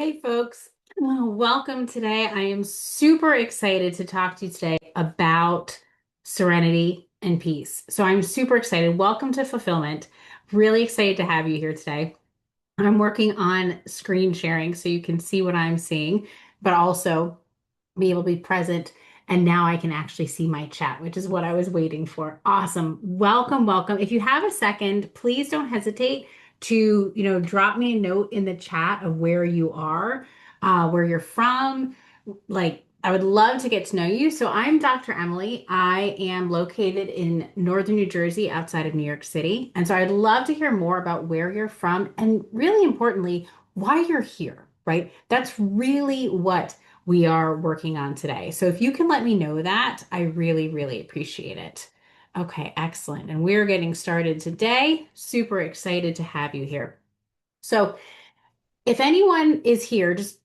Hey folks, welcome today. I am super excited to talk to you today about serenity and peace. So I'm super excited. Welcome to Fulfillment. Really excited to have you here today. I'm working on screen sharing so you can see what I'm seeing, but also be able to be present. And now I can actually see my chat, which is what I was waiting for. Awesome. Welcome, welcome. If you have a second, please don't hesitate to, drop me a note in the chat of where you are, where you're from. Like, I would love to get to know you. So I'm Dr. Emily. I am located in northern New Jersey outside of New York City. And so I'd love to hear more about where you're from and really importantly, why you're here, right? That's really what we are working on today. So if you can let me know that, I really, really appreciate it. Okay, excellent. And we're getting started today. Super excited to have you here. So if anyone is here, just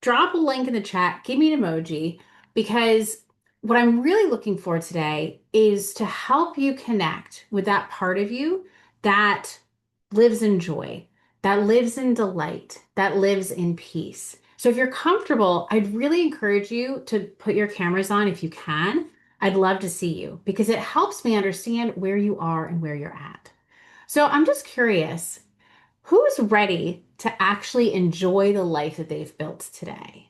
drop a link in the chat, give me an emoji, because what I'm really looking for today is to help you connect with that part of you that lives in joy, that lives in delight, that lives in peace. So if you're comfortable, I'd really encourage you to put your cameras on if you can. I'd love to see you because it helps me understand where you are and where you're at. So I'm just curious. Who's ready to actually enjoy the life that they've built today,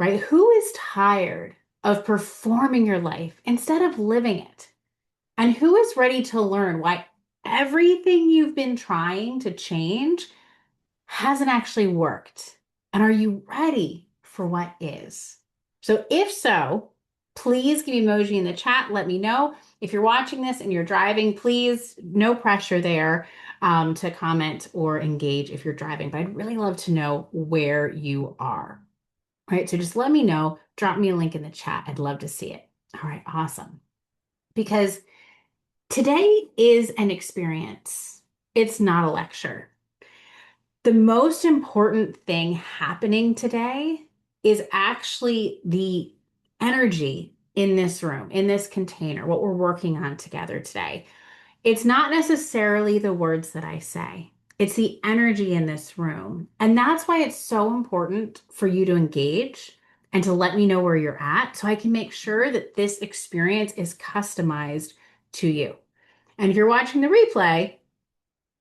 right? Who is tired of performing your life instead of living it? And who is ready to learn why everything you've been trying to change hasn't actually worked? And are you ready for what is? So, if so, please give emoji in the chat. Let me know. If you're watching this and you're driving, please, no pressure there to comment or engage if you're driving. But I'd really love to know where you are. All right. So just let me know. Drop me a link in the chat. I'd love to see it. All right. Awesome. Because today is an experience, it's not a lecture. The most important thing happening today is actually the energy in this room, in this container, what we're working on together today. It's not necessarily the words that I say, it's the energy in this room. And that's why it's so important for you to engage and to let me know where you're at so I can make sure that this experience is customized to you. And if you're watching the replay,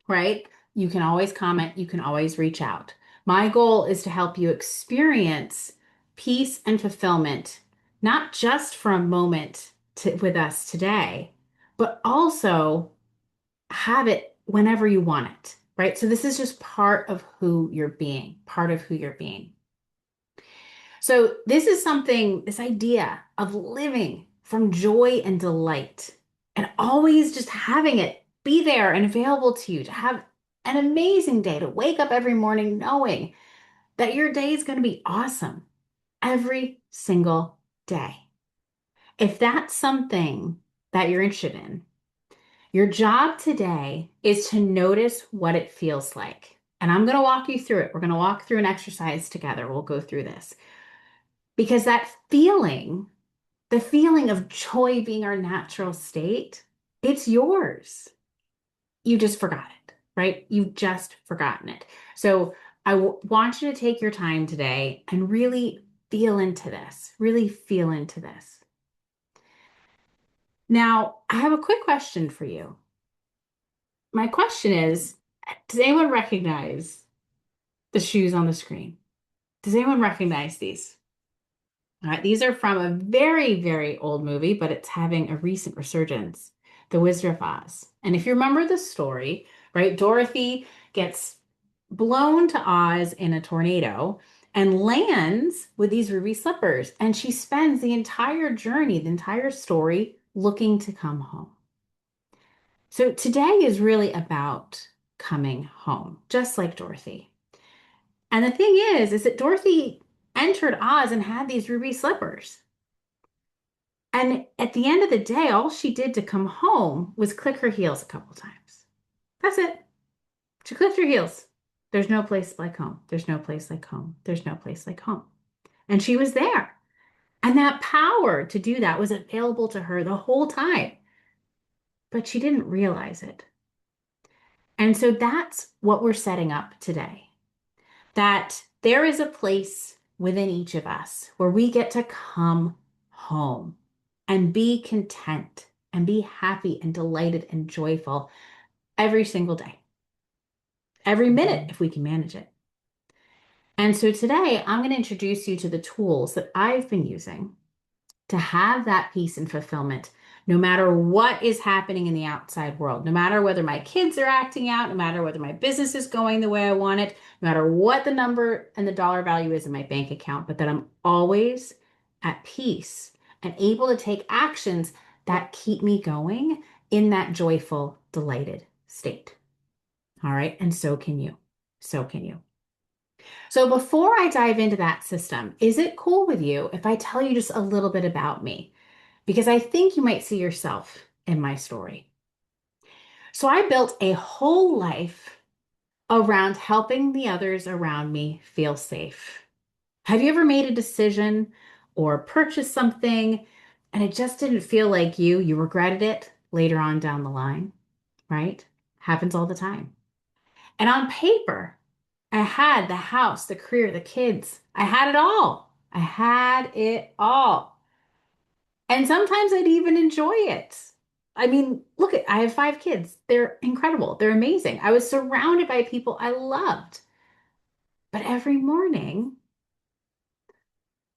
right? You can always comment, you can always reach out. My goal is to help you experience peace and fulfillment, not just for a moment with us today, but also have it whenever you want it, right? So this is just part of who you're being, part of who you're being. So this is something, this idea of living from joy and delight and always just having it be there and available to you to have an amazing day, to wake up every morning knowing that your day is going to be awesome every single day. If that's something that you're interested in, your job today is to notice what it feels like. And I'm going to walk you through it. We're going to walk through an exercise together. We'll go through this. Because that feeling, the feeling of joy being our natural state, it's yours. You just forgot it, right? You've just forgotten it. So want you to take your time today and really feel into this, really feel into this. Now, I have a quick question for you. My question is, does anyone recognize the shoes on the screen? Does anyone recognize these? All right, these are from a very, very old movie, but it's having a recent resurgence, The Wizard of Oz. And if you remember the story, right, Dorothy gets blown to Oz in a tornado and lands with these ruby slippers. And she spends the entire journey, the entire story, looking to come home. So today is really about coming home, just like Dorothy. And the thing is that Dorothy entered Oz and had these ruby slippers. And at the end of the day, all she did to come home was click her heels a couple times. That's it. She clicked her heels. There's no place like home. There's no place like home. There's no place like home. And she was there. And that power to do that was available to her the whole time. But she didn't realize it. And so that's what we're setting up today. That there is a place within each of us where we get to come home and be content and be happy and delighted and joyful every single day, every minute, if we can manage it. And so today I'm going to introduce you to the tools that I've been using to have that peace and fulfillment, no matter what is happening in the outside world, no matter whether my kids are acting out, no matter whether my business is going the way I want it, no matter what the number and the dollar value is in my bank account, but that I'm always at peace and able to take actions that keep me going in that joyful, delighted state. All right. And so can you. So can you. So before I dive into that system, is it cool with you if I tell you just a little bit about me? Because I think you might see yourself in my story. So I built a whole life around helping the others around me feel safe. Have you ever made a decision or purchased something and it just didn't feel like you regretted it later on down the line, right? Happens all the time. And on paper, I had the house, the career, the kids. I had it all. I had it all. And sometimes I'd even enjoy it. I mean, look at, I have 5 kids. They're incredible. They're amazing. I was surrounded by people I loved. But every morning,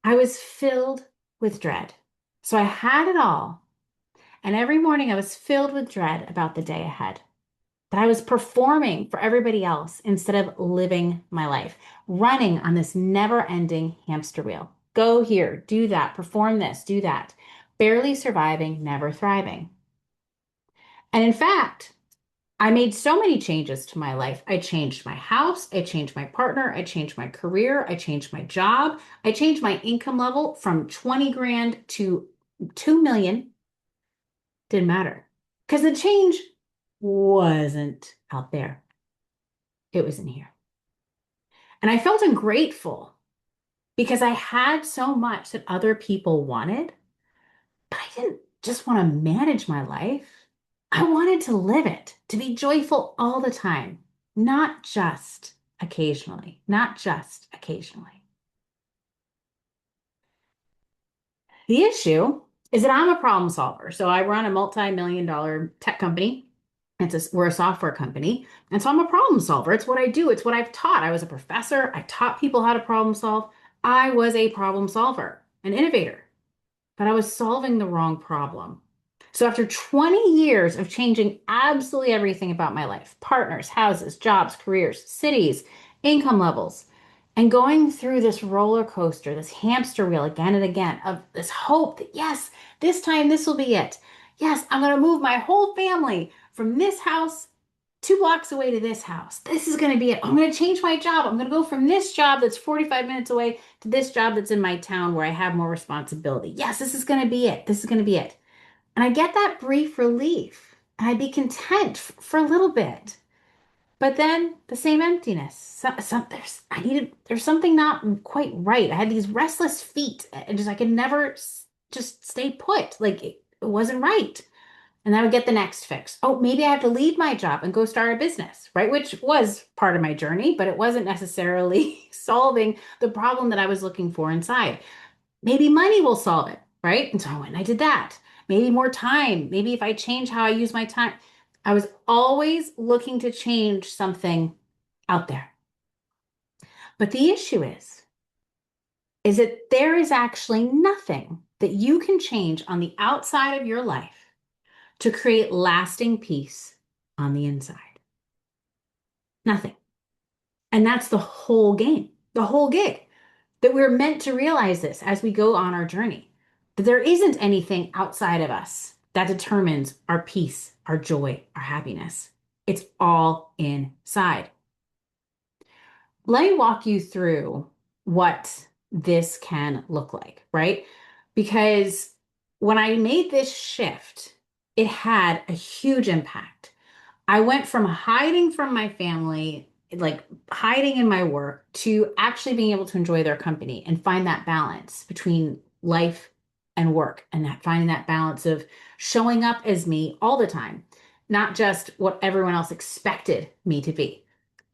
I was filled with dread. So I had it all. And every morning, I was filled with dread about the day ahead. That I was performing for everybody else instead of living my life, running on this never-ending hamster wheel. Go here, do that, perform this, do that. Barely surviving, never thriving. And in fact, I made so many changes to my life. I changed my house, I changed my partner, I changed my career, I changed my job, I changed my income level from 20 grand to 2 million. Didn't matter because the change wasn't out there. It was in here. And I felt ungrateful because I had so much that other people wanted, but I didn't just want to manage my life. I wanted to live it, to be joyful all the time, not just occasionally, not just occasionally. The issue is that I'm a problem solver. So I run a multi-million dollar tech company. We're a software company. And so I'm a problem solver. It's what I do. It's what I've taught. I was a professor. I taught people how to problem solve. I was a problem solver, an innovator, but I was solving the wrong problem. So after 20 years of changing absolutely everything about my life, partners, houses, jobs, careers, cities, income levels, and going through this roller coaster, this hamster wheel again and again of this hope that, yes, this time this will be it. Yes, I'm going to move my whole family from this house 2 blocks away to this house. This is going to be it. I'm going to change my job. I'm going to go from this job that's 45 minutes away to this job that's in my town where I have more responsibility. Yes, this is going to be it. This is going to be it. And I get that brief relief and I'd be content for a little bit. But then the same emptiness. There's something not quite right. I had these restless feet and just I could never just stay put. Like it wasn't right. And I would get the next fix. Oh, maybe I have to leave my job and go start a business, right? Which was part of my journey, but it wasn't necessarily solving the problem that I was looking for inside. Maybe money will solve it, right? And so I went and I did that. Maybe more time. Maybe if I change how I use my time. I was always looking to change something out there. But the issue is that there is actually nothing that you can change on the outside of your life to create lasting peace on the inside. Nothing. And that's the whole game, the whole gig, that we're meant to realize this as we go on our journey, that there isn't anything outside of us that determines our peace, our joy, our happiness. It's all inside. Let me walk you through what this can look like, right? Because when I made this shift, it had a huge impact. I went from hiding from my family, like hiding in my work, to actually being able to enjoy their company and find that balance between life and work and finding that balance of showing up as me all the time, not just what everyone else expected me to be.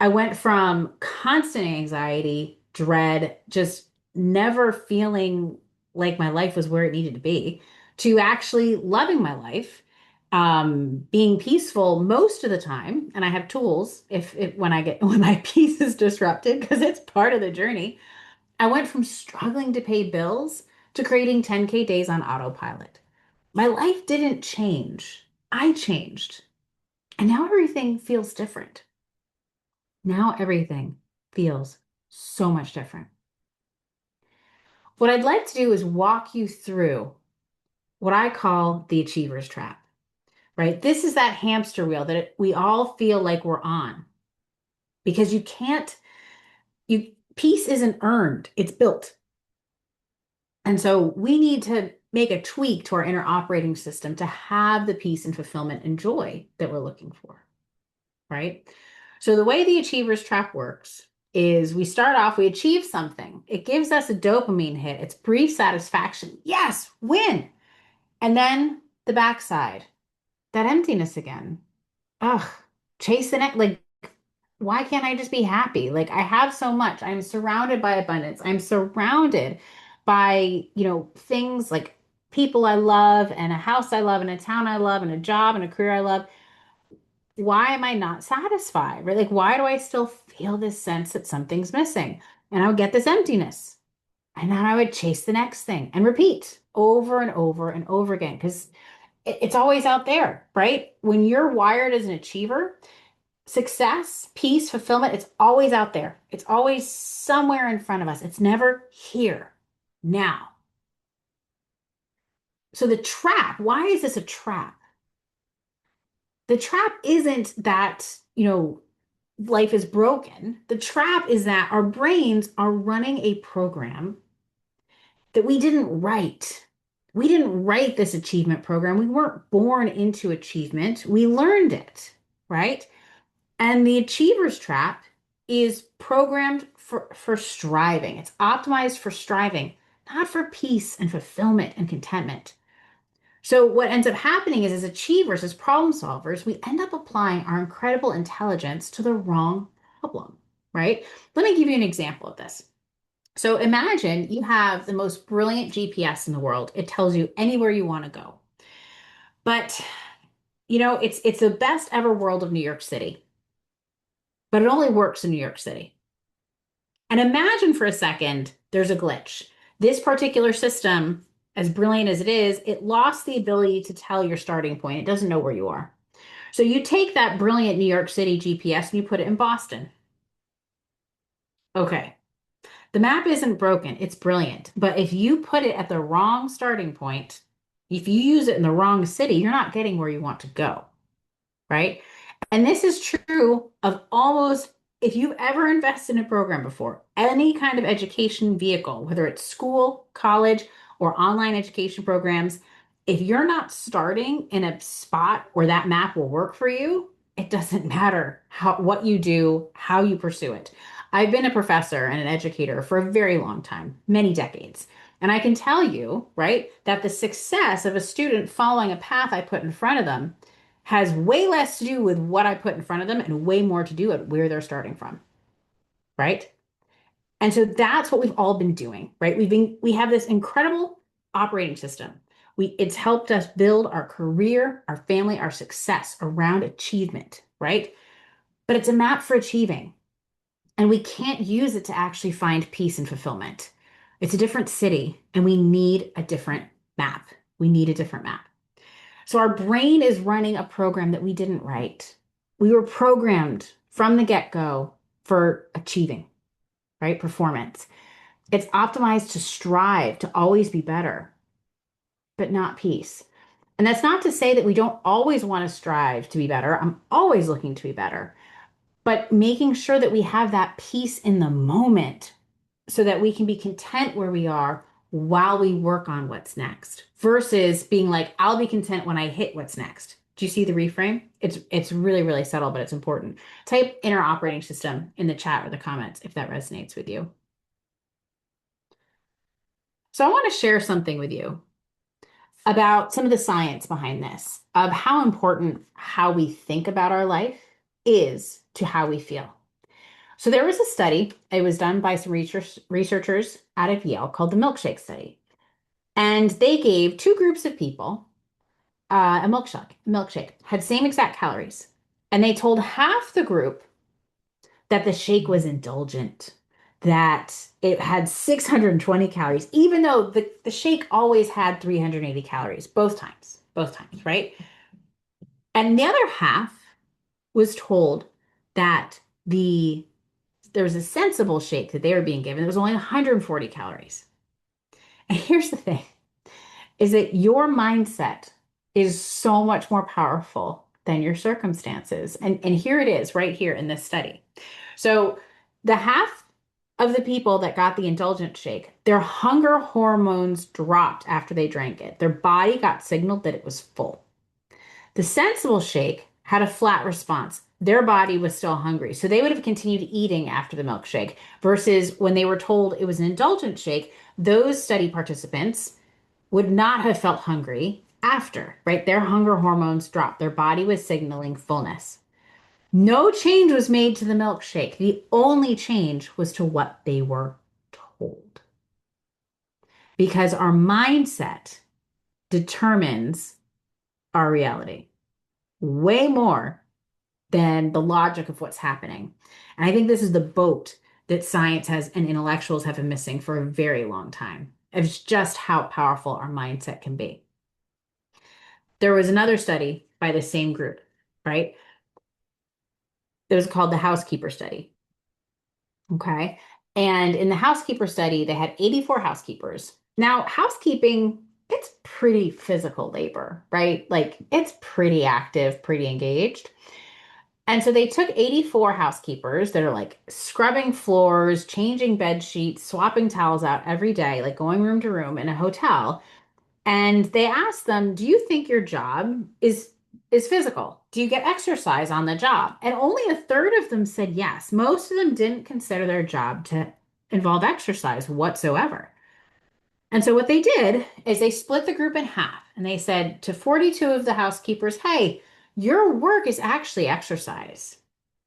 I went from constant anxiety dread, just never feeling like my life was where it needed to be, to actually loving my life, being peaceful most of the time. And I have tools if when I get when my peace is disrupted, because it's part of the journey. I went from struggling to pay bills to creating 10K days on autopilot. My life didn't change. I changed. And now everything feels different. Now everything feels so much different. What I'd like to do is walk you through what I call the achiever's trap, right? This is that hamster wheel that we all feel like we're on because you can't, peace isn't earned, it's built. And so we need to make a tweak to our inner operating system to have the peace and fulfillment and joy that we're looking for, right? So the way the achiever's trap works is we start off, we achieve something. It gives us a dopamine hit. It's brief satisfaction. Yes, win. And then the backside, that emptiness again. Ugh, chase the next, like, why can't I just be happy? Like, I have so much. I'm surrounded by abundance. I'm surrounded by, things like people I love and a house I love and a town I love and a job and a career I love. Why am I not satisfied? Right? Like, why do I still feel this sense that something's missing? And I would get this emptiness. And then I would chase the next thing and repeat over and over and over again because it's always out there, right? When you're wired as an achiever, success, peace, fulfillment, it's always out there. It's always somewhere in front of us. It's never here, now. So the trap, why is this a trap? The trap isn't that, life is broken. The trap is that our brains are running a program that we didn't write. We didn't write this achievement program. We weren't born into achievement. We learned it, right? And the achiever's trap is programmed for striving. It's optimized for striving, not for peace and fulfillment and contentment. So what ends up happening is as achievers, as problem solvers, we end up applying our incredible intelligence to the wrong problem, right? Let me give you an example of this. So imagine you have the most brilliant GPS in the world. It tells you anywhere you want to go. But it's the best ever world of New York City, but it only works in New York City. And imagine for a second there's a glitch. This particular system, as brilliant as it is, it lost the ability to tell your starting point. It doesn't know where you are. So you take that brilliant New York City GPS and you put it in Boston. Okay. The map isn't broken, it's brilliant. But if you put it at the wrong starting point, if you use it in the wrong city, you're not getting where you want to go, right? And this is true of almost, if you've ever invested in a program before, any kind of education vehicle, whether it's school, college, or online education programs, if you're not starting in a spot where that map will work for you, it doesn't matter what you do, how you pursue it. I've been a professor and an educator for a very long time, many decades. And I can tell you, right, that the success of a student following a path I put in front of them has way less to do with what I put in front of them and way more to do with where they're starting from, right? And so that's what we've all been doing, right? We have this incredible operating system. It's helped us build our career, our family, our success around achievement, right? But it's a map for achieving. And we can't use it to actually find peace and fulfillment. It's a different city, and we need a different map. We need a different map. So our brain is running a program that we didn't write. We were programmed from the get-go for achieving, right? Performance. It's optimized to strive, to always be better, but not peace. And that's not to say that we don't always want to strive to be better. I'm always looking to be better, but making sure that we have that peace in the moment so that we can be content where we are while we work on what's next versus being like, I'll be content when I hit what's next. Do you see the reframe? It's really, really subtle, but it's important. Type inner operating system in the chat or the comments if that resonates with you. So I want to share something with you about some of the science behind this, of how important how we think about our life is to how we feel. So there was a study, it was done by some researchers out of Yale called the milkshake study. And they gave two groups of people a milkshake, had same exact calories. And they told half the group that the shake was indulgent, that it had 620 calories, even though the shake always had 380 calories, both times, right? And the other half was told that there was a sensible shake that they were being given. It was only 140 calories. And here's the thing is that your mindset is so much more powerful than your circumstances. And here it is right here in this study. So the half of the people that got the indulgent shake, their hunger hormones dropped after they drank it. Their body got signaled that it was full. The sensible shake had a flat response. Their body was still hungry. So they would have continued eating after the milkshake versus when they were told it was an indulgent shake, those study participants would not have felt hungry after, right? Their hunger hormones dropped. Their body was signaling fullness. No change was made to the milkshake. The only change was to what they were told. Because our mindset determines our reality way more than the logic of what's happening. And I think this is the boat that science has and intellectuals have been missing for a very long time. It's just how powerful our mindset can be. There was another study by the same group, right? It was called the housekeeper study. Okay. And in the housekeeper study, they had 84 housekeepers. Now, housekeeping, it's pretty physical labor, right? Like it's pretty active, pretty engaged. And so they took 84 housekeepers that are like scrubbing floors, changing bed sheets, swapping towels out every day, like going room to room in a hotel. And they asked them, "Do you think your job is physical? Do you get exercise on the job?" And only a third of them said yes. Most of them didn't consider their job to involve exercise whatsoever. And so what they did is they split the group in half and they said to 42 of the housekeepers, "Hey, your work is actually exercise."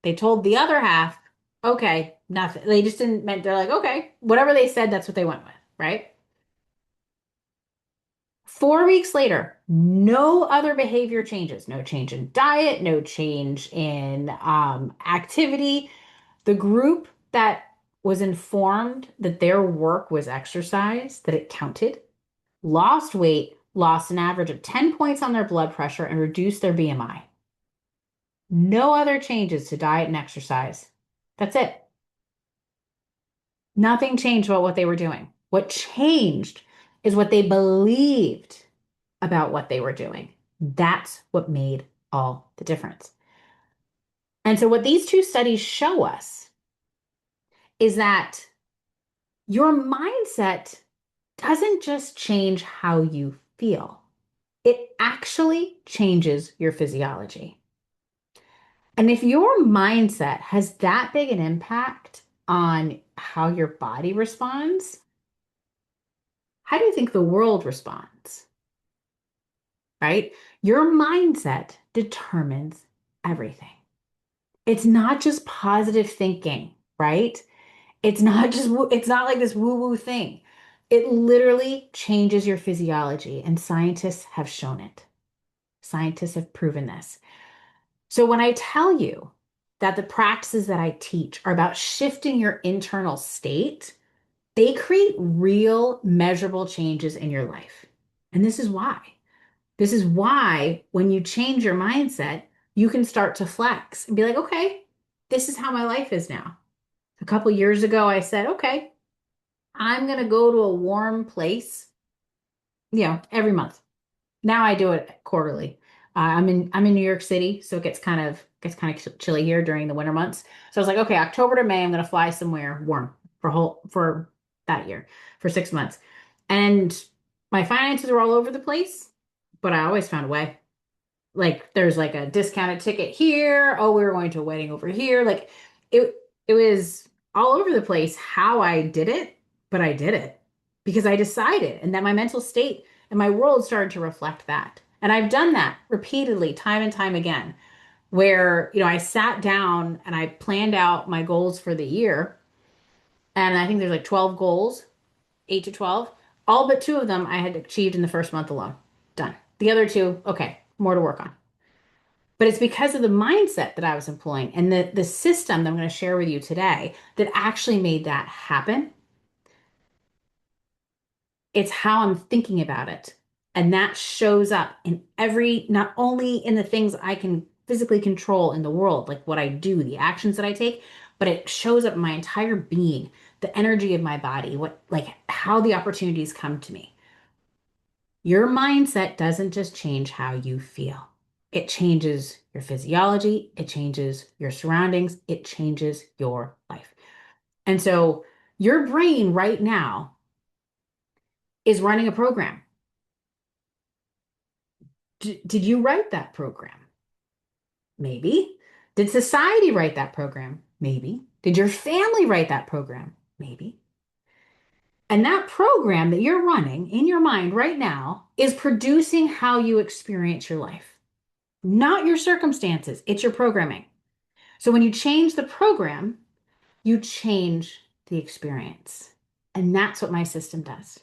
They told the other half, "Okay, nothing." They just didn't meant they're like, "Okay, whatever they said, that's what they went with," right? 4 weeks later, no other behavior changes. No change in diet, no change in activity. The group that was informed that their work was exercise, that it counted, lost weight, lost an average of 10 points on their blood pressure, and reduced their BMI. No other changes to diet and exercise. That's it. Nothing changed about what they were doing. What changed is what they believed about what they were doing. That's what made all the difference. And so, what these two studies show us is that your mindset doesn't just change how you feel, it actually changes your physiology. And if your mindset has that big an impact on how your body responds, how do you think the world responds? Right? Your mindset determines everything. It's not just positive thinking, right? It's not like this woo-woo thing. It literally changes your physiology, and scientists have shown it. Scientists have proven this. So when I tell you that the practices that I teach are about shifting your internal state, they create real measurable changes in your life. And this is why. This is why when you change your mindset, you can start to flex and be like, okay, this is how my life is now. A couple years ago, I said, okay, I'm going to go to a warm place, every month. Now I do it quarterly. I'm in New York City, so it gets kind of chilly here during the winter months. So I was like, okay, October to May, I'm gonna fly somewhere warm for that year for 6 months. And my finances were all over the place, but I always found a way. Like there's like a discounted ticket here. Oh, we were going to a wedding over here. Like it it was all over the place how I did it, but I did it because I decided and that my mental state and my world started to reflect that. And I've done that repeatedly, time and time again. where, I sat down and I planned out my goals for the year. And I think there's like 12 goals, 8 to 12. All but two of them I had achieved in the first month alone. Done. The other two, okay, more to work on. But it's because of the mindset that I was employing and the system that I'm going to share with you today that actually made that happen. It's how I'm thinking about it. And that shows up in not only in the things I can physically control in the world, like what I do, the actions that I take, but it shows up in my entire being, the energy of my body, how the opportunities come to me. Your mindset doesn't just change how you feel. It changes your physiology, it changes your surroundings, it changes your life. And so your brain right now is running a program. Did you write that program? Maybe. Did society write that program? Maybe. Did your family write that program? Maybe. And that program that you're running in your mind right now is producing how you experience your life, not your circumstances. It's your programming. So when you change the program, you change the experience. And that's what my system does.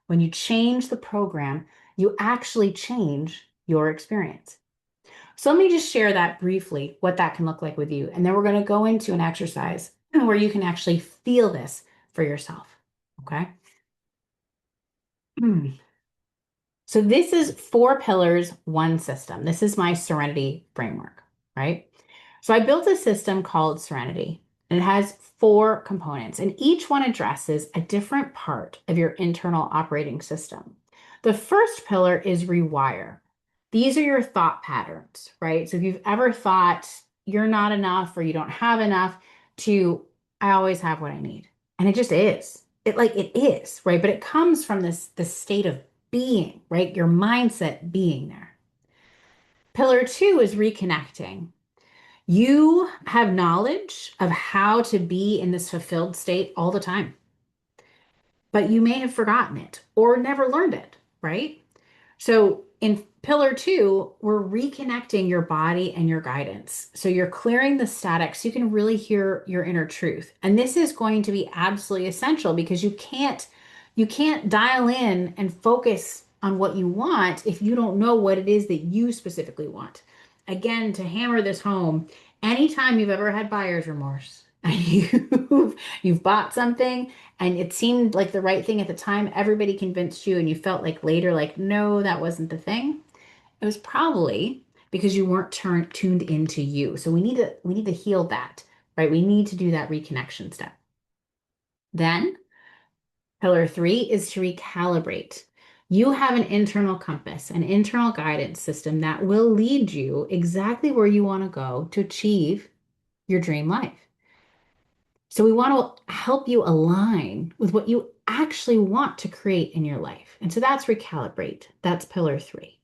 When you change the program, you actually change your experience. So let me just share that briefly, what that can look like with you. And then we're going to go into an exercise where you can actually feel this for yourself. Okay. So this is 4 pillars, 1 system. This is my Serenity framework, right? So I built a system called Serenity, and it has 4 components, and each one addresses a different part of your internal operating system. The first pillar is rewire. These are your thought patterns, right? So if you've ever thought you're not enough or you don't have enough, to I always have what I need. And it just is. It is, right? But it comes from this state of being, right? Your mindset being there. Pillar 2 is reconnecting. You have knowledge of how to be in this fulfilled state all the time, but you may have forgotten it or never learned it, right? So in pillar 2, we're reconnecting your body and your guidance. So you're clearing the static so you can really hear your inner truth. And this is going to be absolutely essential because you can't dial in and focus on what you want if you don't know what it is that you specifically want. Again, to hammer this home, anytime you've ever had buyer's remorse and you've bought something and it seemed like the right thing at the time, everybody convinced you and you felt like later like no, that wasn't the thing. It was probably because you weren't tuned into you. So we need to heal that, right? We need to do that reconnection step. Then pillar 3 is to recalibrate. You have an internal compass, an internal guidance system that will lead you exactly where you want to go to achieve your dream life. So we want to help you align with what you actually want to create in your life. And so that's recalibrate. That's pillar 3.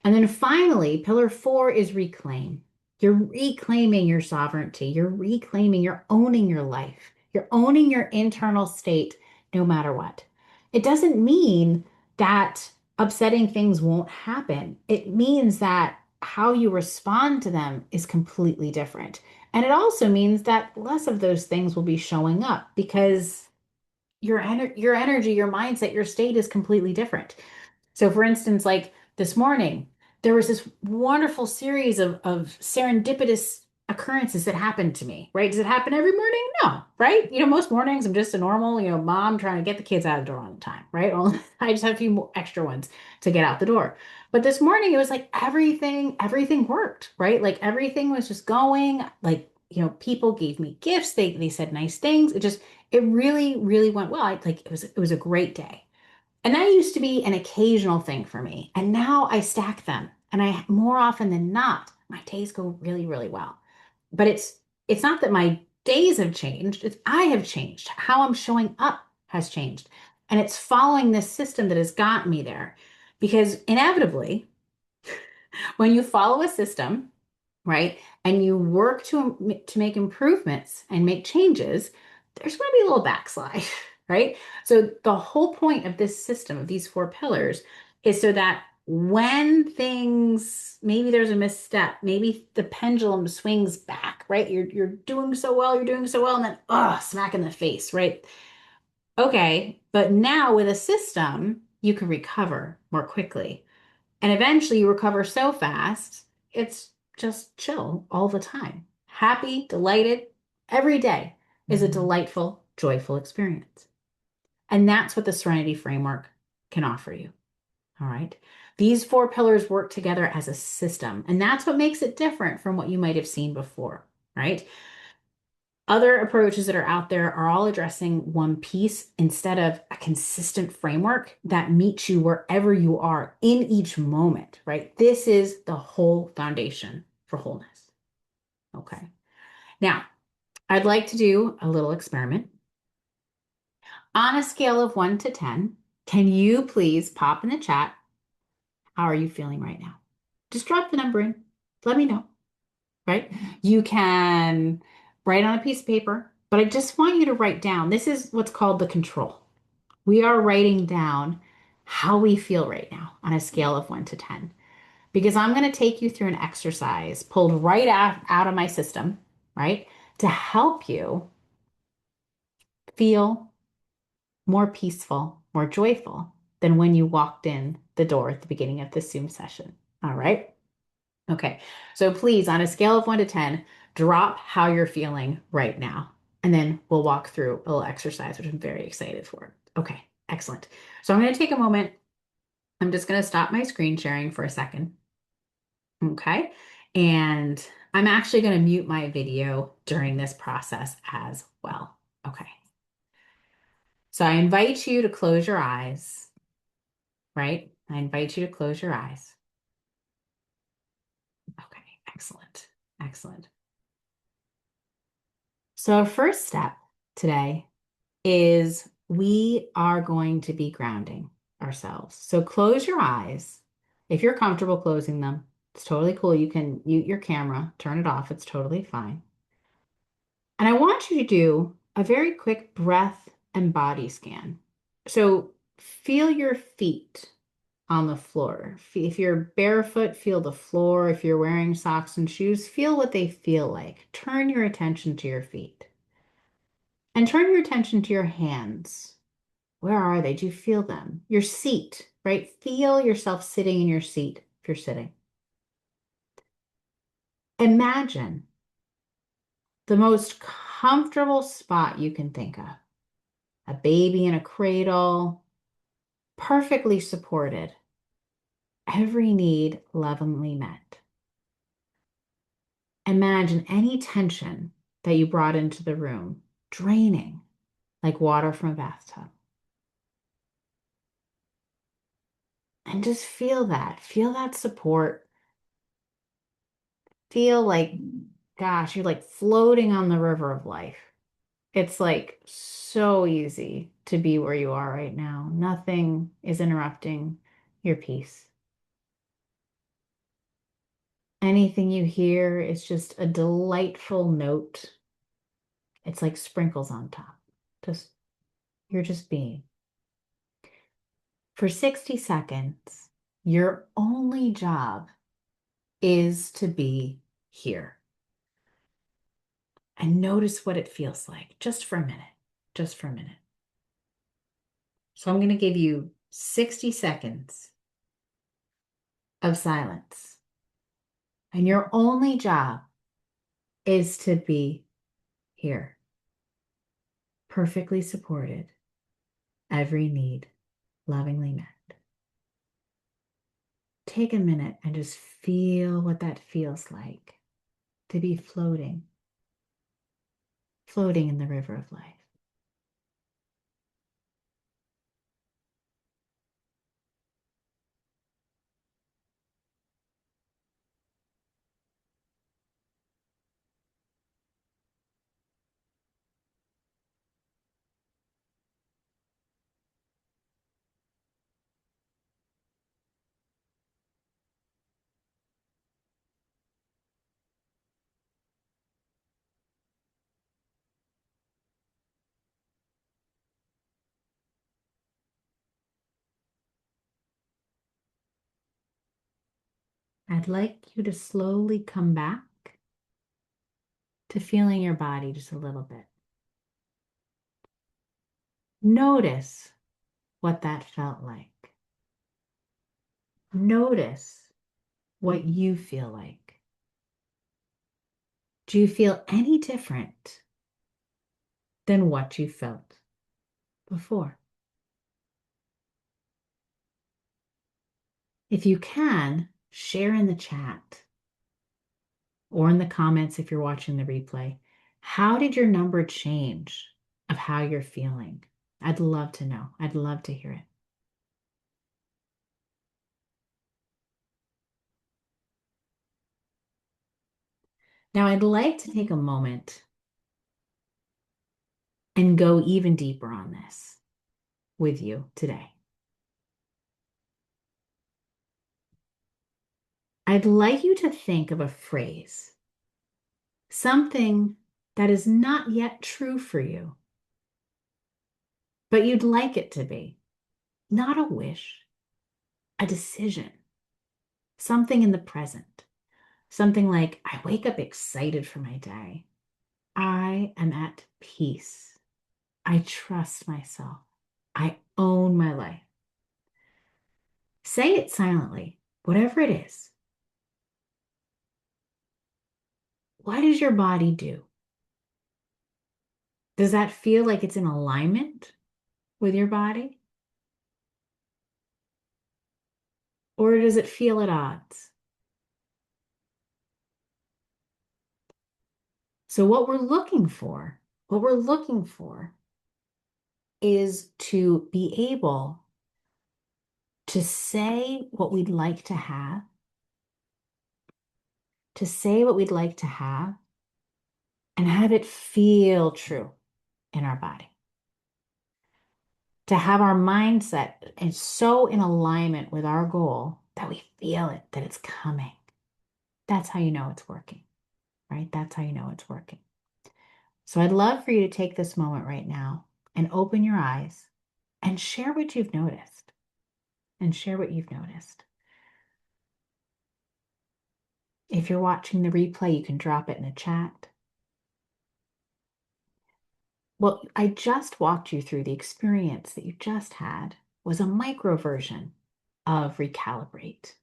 And then finally, pillar 4 is reclaim. You're reclaiming your sovereignty. You're owning your life. You're owning your internal state no matter what. It doesn't mean that upsetting things won't happen. It means that how you respond to them is completely different. And it also means that less of those things will be showing up because your energy, your mindset, your state is completely different. So, for instance, like this morning, there was this wonderful series of serendipitous occurrences that happened to me, right? Does it happen every morning? No, right? Most mornings I'm just a normal, mom trying to get the kids out of the door on time, right? Well, I just have a few more extra ones to get out the door. But this morning it was like everything worked, right? Like everything was just going, like, people gave me gifts, they said nice things. It really, really went well. It was a great day. And that used to be an occasional thing for me. And now I stack them. And I more often than not, my days go really, really well. But it's not that my days have changed, it's I have changed. How I'm showing up has changed. And it's following this system that has gotten me there. Because inevitably, when you follow a system, right, and you work to make improvements and make changes, there's going to be a little backslide, right? So the whole point of this system, of these 4 pillars, is so that when things, maybe there's a misstep, maybe the pendulum swings back, right? You're doing so well, you're doing so well, and then smack in the face, right? Okay, but now with a system, you can recover more quickly. And eventually you recover so fast, it's just chill all the time. Happy, delighted, every day is a delightful, joyful experience. And that's what the Serenity Framework can offer you. All right. These four pillars work together as a system, and that's what makes it different from what you might have seen before, right? Other approaches that are out there are all addressing one piece instead of a consistent framework that meets you wherever you are in each moment, right? This is the whole foundation for wholeness. Okay. Now, I'd like to do a little experiment. On a scale of 1 to 10, can you please pop in the chat? How are you feeling right now? Just drop the number in. Let me know, right? You can write on a piece of paper, but I just want you to write down. This is what's called the control. We are writing down how we feel right now on a scale of 1 to 10, because I'm going to take you through an exercise pulled right out of my system, right? To help you feel more peaceful, more joyful than when you walked in the door at the beginning of the Zoom session. All right. Okay, so please, on a scale of 1 to 10, drop how you're feeling right now. And then we'll walk through a little exercise, which I'm very excited for. Okay, excellent. So I'm going to take a moment. I'm just going to stop my screen sharing for a second. Okay, and I'm actually going to mute my video during this process as well. Okay, so I invite you to close your eyes, right? I invite you to close your eyes. Okay, excellent, excellent. So our first step today is we are going to be grounding ourselves. So close your eyes. If you're comfortable closing them, it's totally cool. You can mute your camera, turn it off. It's totally fine. And I want you to do a very quick breath and body scan. So feel your feet on the floor. If you're barefoot, feel the floor. If you're wearing socks and shoes, feel what they feel like. Turn your attention to your feet. And turn your attention to your hands. Where are they? Do you feel them? Your seat, right? Feel yourself sitting in your seat if you're sitting. Imagine the most comfortable spot you can think of. A baby in a cradle, perfectly supported, every need lovingly met. Imagine any tension that you brought into the room draining like water from a bathtub. And just feel that. Feel that support. Feel like, gosh, you're like floating on the river of life. It's like so easy to be where you are right now. Nothing is interrupting your peace. Anything you hear is just a delightful note. It's like sprinkles on top. Just you're just being. For 60 seconds, your only job is to be here. And notice what it feels like just for a minute. Just for a minute. So I'm going to give you 60 seconds of silence. And your only job is to be here, perfectly supported, every need lovingly met. Take a minute and just feel what that feels like to be floating, floating in the river of life. I'd like you to slowly come back to feeling your body just a little bit. Notice what that felt like. Notice what you feel like. Do you feel any different than what you felt before? If you can, share in the chat or in the comments if you're watching the replay. How did your number change of how you're feeling? I'd love to know. I'd love to hear it. Now, I'd like to take a moment and go even deeper on this with you today. I'd like you to think of a phrase, something that is not yet true for you, but you'd like it to be. Not a wish, a decision, something in the present. Something like, I wake up excited for my day. I am at peace. I trust myself. I own my life. Say it silently, whatever it is. What does your body do? Does that feel like it's in alignment with your body? Or does it feel at odds? So what we're looking for is to be able to say what we'd like to have, and have it feel true in our body. To have our mindset is so in alignment with our goal that we feel it, that it's coming. That's how you know it's working, right? That's how you know it's working. So I'd love for you to take this moment right now and open your eyes and share what you've noticed. If you're watching the replay, you can drop it in the chat. Well, I just walked you through the experience that you just had was a micro version of recalibrate.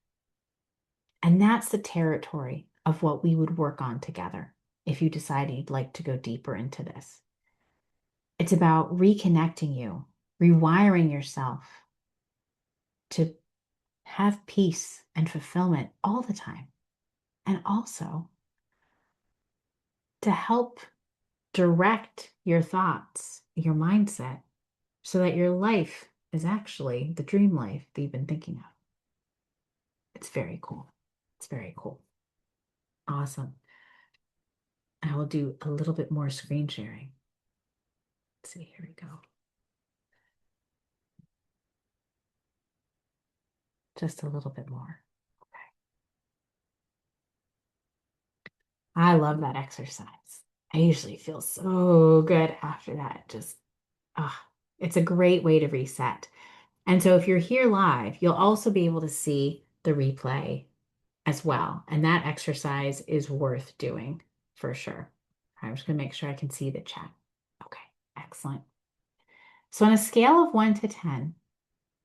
And that's the territory of what we would work on together if you decided you'd like to go deeper into this. It's about reconnecting you, rewiring yourself to have peace and fulfillment all the time. And also to help direct your thoughts, your mindset, so that your life is actually the dream life that you've been thinking of. It's very cool. It's very cool. Awesome. I will do a little bit more screen sharing. Let's see, here we go. Just a little bit more. Okay. I love that exercise. I usually feel so good after that. Just, it's a great way to reset. And so if you're here live, you'll also be able to see the replay as well. And that exercise is worth doing for sure. I'm just going to make sure I can see the chat. Okay, excellent. So on a scale of 1 to 10,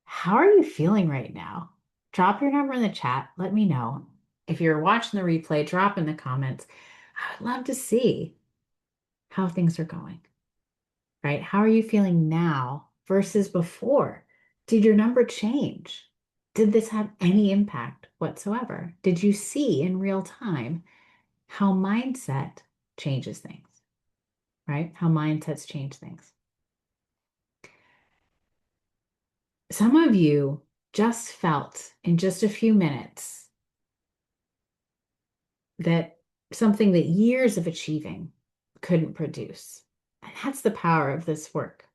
how are you feeling right now? Drop your number in the chat. Let me know. If you're watching the replay, drop in the comments. I would love to see how things are going, right? How are you feeling now versus before? Did your number change? Did this have any impact whatsoever? Did you see in real time how mindset changes things, right? How mindsets change things. Some of you just felt in just a few minutes that something that years of achieving couldn't produce. And that's the power of this work.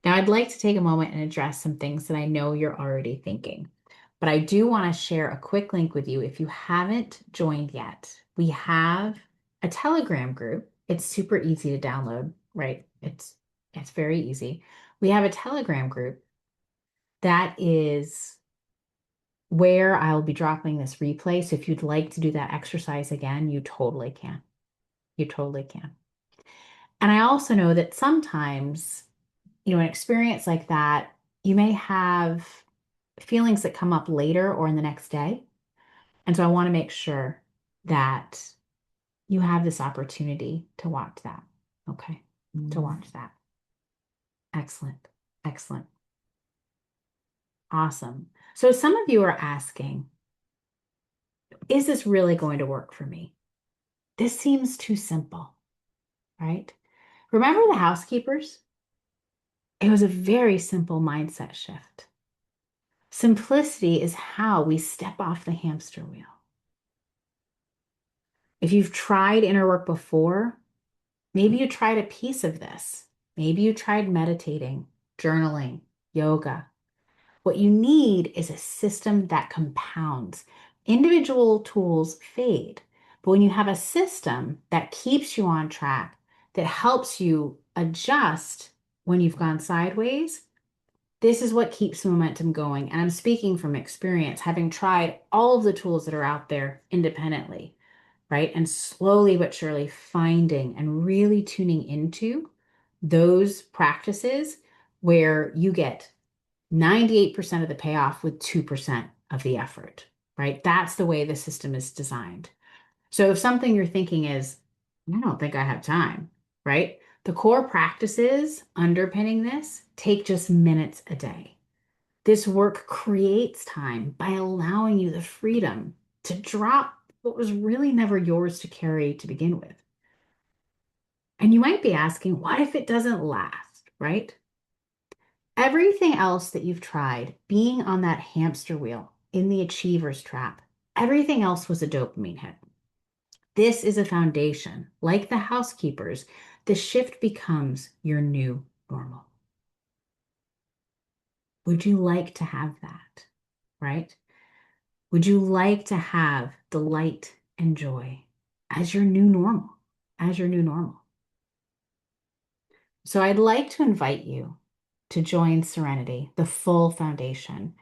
Now, I'd like to take a moment and address some things that I know you're already thinking, but I do want to share a quick link with you if you haven't joined yet. We have a Telegram group. It's super easy to download, right? It's very easy. We have a Telegram group that is where I'll be dropping this replay. So if you'd like to do that exercise again, you totally can. You totally can. And I also know that sometimes, an experience like that, you may have feelings that come up later or in the next day. And so I want to make sure that you have this opportunity to watch that. Okay. To watch that. Excellent. Excellent. Awesome. So some of you are asking, is this really going to work for me? This seems too simple, right? Remember the housekeepers? It was a very simple mindset shift. Simplicity is how we step off the hamster wheel. If you've tried inner work before, maybe you tried a piece of this. Maybe you tried meditating, journaling, yoga. What you need is a system that compounds. Individual tools fade, but when you have a system that keeps you on track, that helps you adjust when you've gone sideways, this is what keeps momentum going. And I'm speaking from experience, having tried all of the tools that are out there independently, right? And slowly but surely finding and really tuning into those practices where you get 98% of the payoff with 2% of the effort, right? That's the way the system is designed. So if something you're thinking is, I don't think I have time, right? The core practices underpinning this take just minutes a day. This work creates time by allowing you the freedom to drop what was really never yours to carry to begin with. And you might be asking, what if it doesn't last, right? Everything else that you've tried, being on that hamster wheel in the achiever's trap, everything else was a dopamine hit. This is a foundation. Like the housekeepers, the shift becomes your new normal. Would you like to have that, right? Would you like to have delight and joy as your new normal, as your new normal? So I'd like to invite you to join Serenity, the full foundation.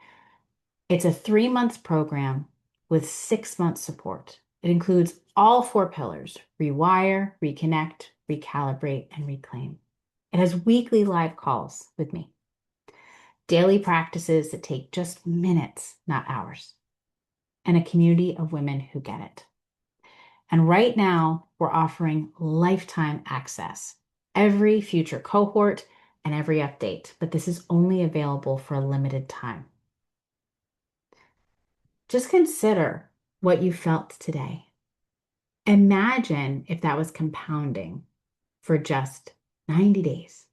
It's a 3 month program with 6 months support. It includes all 4 pillars: rewire, reconnect, recalibrate, and reclaim. It has weekly live calls with me, daily practices that take just minutes, not hours, and a community of women who get it. And right now, we're offering lifetime access, every future cohort and every update, but this is only available for a limited time. Just consider what you felt today. Imagine if that was compounding for just 90 days.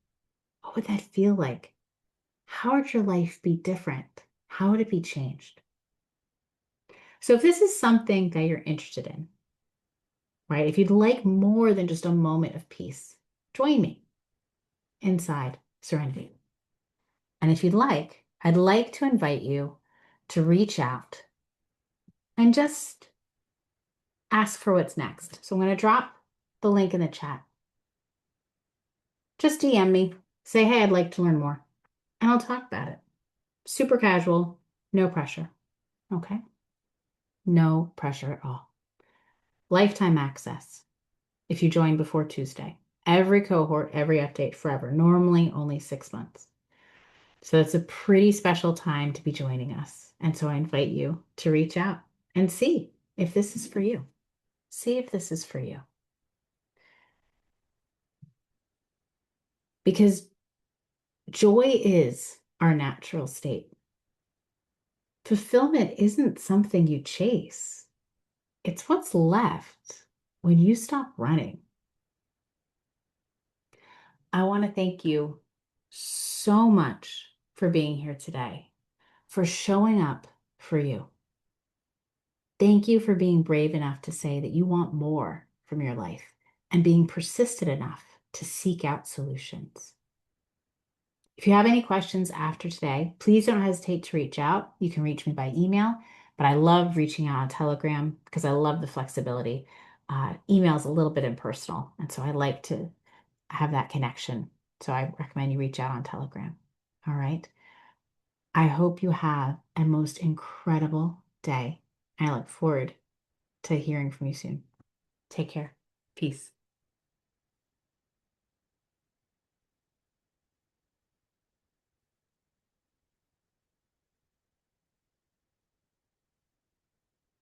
What would that feel like? How would your life be different? How would it be changed? So if this is something that you're interested in, right? If you'd like more than just a moment of peace, join me inside Serenity. And if you'd like, I'd like to invite you to reach out and just ask for what's next. So I'm going to drop the link in the chat. Just DM me, say, hey, I'd like to learn more, and I'll talk about it. Super casual, no pressure. Okay? No pressure at all. Lifetime access if you join before Tuesday. Every cohort, every update forever. Normally only 6 months. So it's a pretty special time to be joining us. And so I invite you to reach out and see if this is for you. See if this is for you. Because joy is our natural state. Fulfillment isn't something you chase. It's what's left when you stop running. I want to thank you so much for being here today, for showing up for you. Thank you for being brave enough to say that you want more from your life and being persistent enough to seek out solutions. If you have any questions after today, please don't hesitate to reach out. You can reach me by email, but I love reaching out on Telegram because I love the flexibility. Email is a little bit impersonal, and so I like to have that connection. So I recommend you reach out on Telegram. All right. I hope you have a most incredible day. I look forward to hearing from you soon. Take care. Peace.